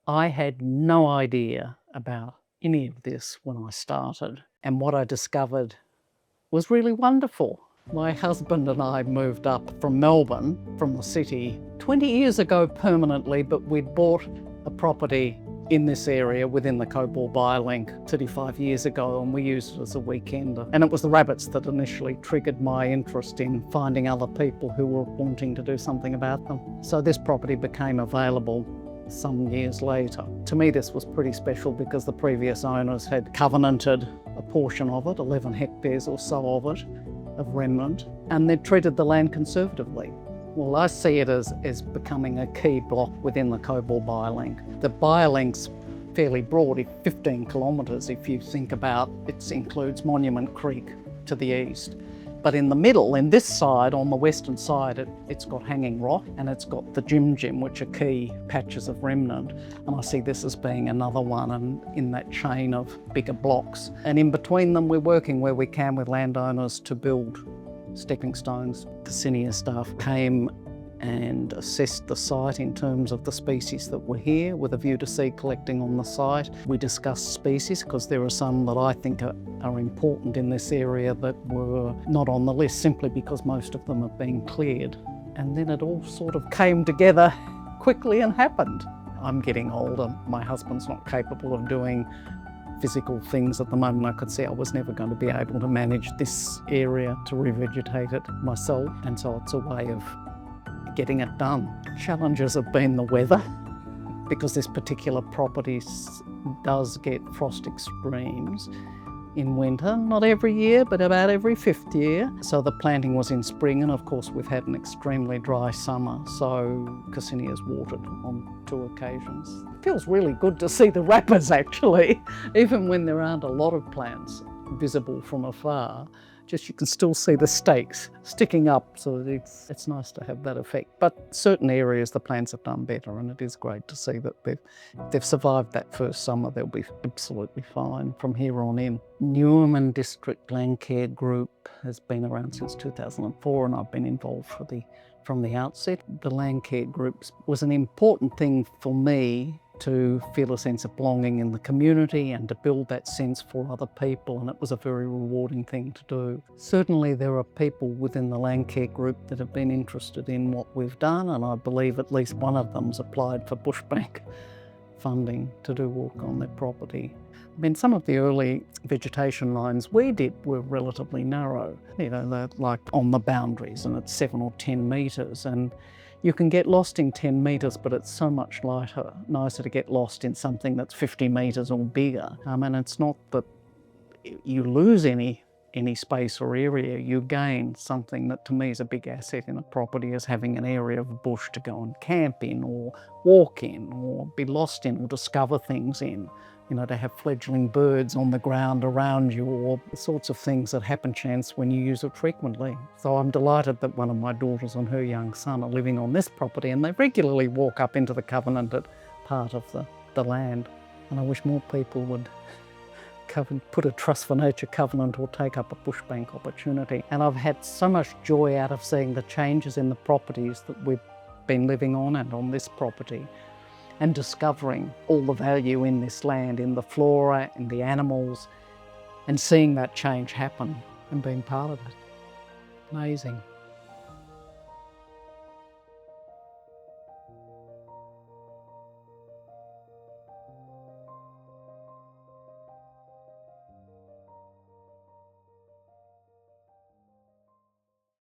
I had no idea about any of this when I started, and what I discovered was really wonderful. My husband and I moved up from Melbourne, from the city, 20 years ago permanently, but we'd bought a property in this area within the Cobaw Biolink 35 years ago, and we used it as a weekender. And it was the rabbits that initially triggered my interest in finding other people who were wanting to do something about them. So this property became available some years later. To me, this was pretty special because the previous owners had covenanted a portion of it, 11 hectares or so of it, of remnant, and they'd treated the land conservatively. Well, I see it as becoming a key block within the Cobaw Biolink. The Biolink's fairly broad, 15 kilometres if you think about it, includes Monument Creek to the east. But in the middle, in this side, on the western side, it's got Hanging Rock and it's got the Jim, which are key patches of remnant. And I see this as being another one in that chain of bigger blocks. And in between them, we're working where we can with landowners to build stepping stones. Cassinia staff came and assessed the site in terms of the species that were here with a view to seed collecting on the site. We discussed species because there are some that I think are important in this area that were not on the list simply because most of them have been cleared. And then it all sort of came together quickly and happened. I'm getting older. My husband's not capable of doing physical things at the moment. I could see I was never going to be able to manage this area, to revegetate it myself. And so it's a way of getting it done. Challenges have been the weather, because this particular property does get frost extremes in winter, not every year, but about every 5th year. So the planting was in spring, and of course we've had an extremely dry summer, so Cassinia's watered on 2 occasions. It feels really good to see the wrappers actually, even when there aren't a lot of plants visible from afar. Just you can still see the stakes sticking up, so it's nice to have that effect. But certain areas the plants have done better, and it is great to see that they've survived that first summer. They'll be absolutely fine from here on in. Newman District Land Care Group has been around since 2004, and I've been involved from the outset. The Land Care Groups was an important thing for me to feel a sense of belonging in the community and to build that sense for other people, and it was a very rewarding thing to do. Certainly there are people within the Land Care Group that have been interested in what we've done, and I believe at least one of them's applied for BushBank funding to do work on their property. I mean, some of the early vegetation lines we did were relatively narrow. You know, they're like on the boundaries, and it's 7 or 10 metres, and you can get lost in 10 metres, but it's so much nicer to get lost in something that's 50 metres or bigger. And it's not that you lose any space or area, you gain something that to me is a big asset in a property, is having an area of bush to go and camp in or walk in or be lost in or discover things in. You know, to have fledgling birds on the ground around you, or the sorts of things that happen chance when you use it frequently. So I'm delighted that one of my daughters and her young son are living on this property, and they regularly walk up into the covenanted part of the land. And I wish more people would put a Trust for Nature covenant or take up a BushBank opportunity. And I've had so much joy out of seeing the changes in the properties that we've been living on and on this property, and discovering all the value in this land, in the flora, in the animals, and seeing that change happen and being part of it. Amazing.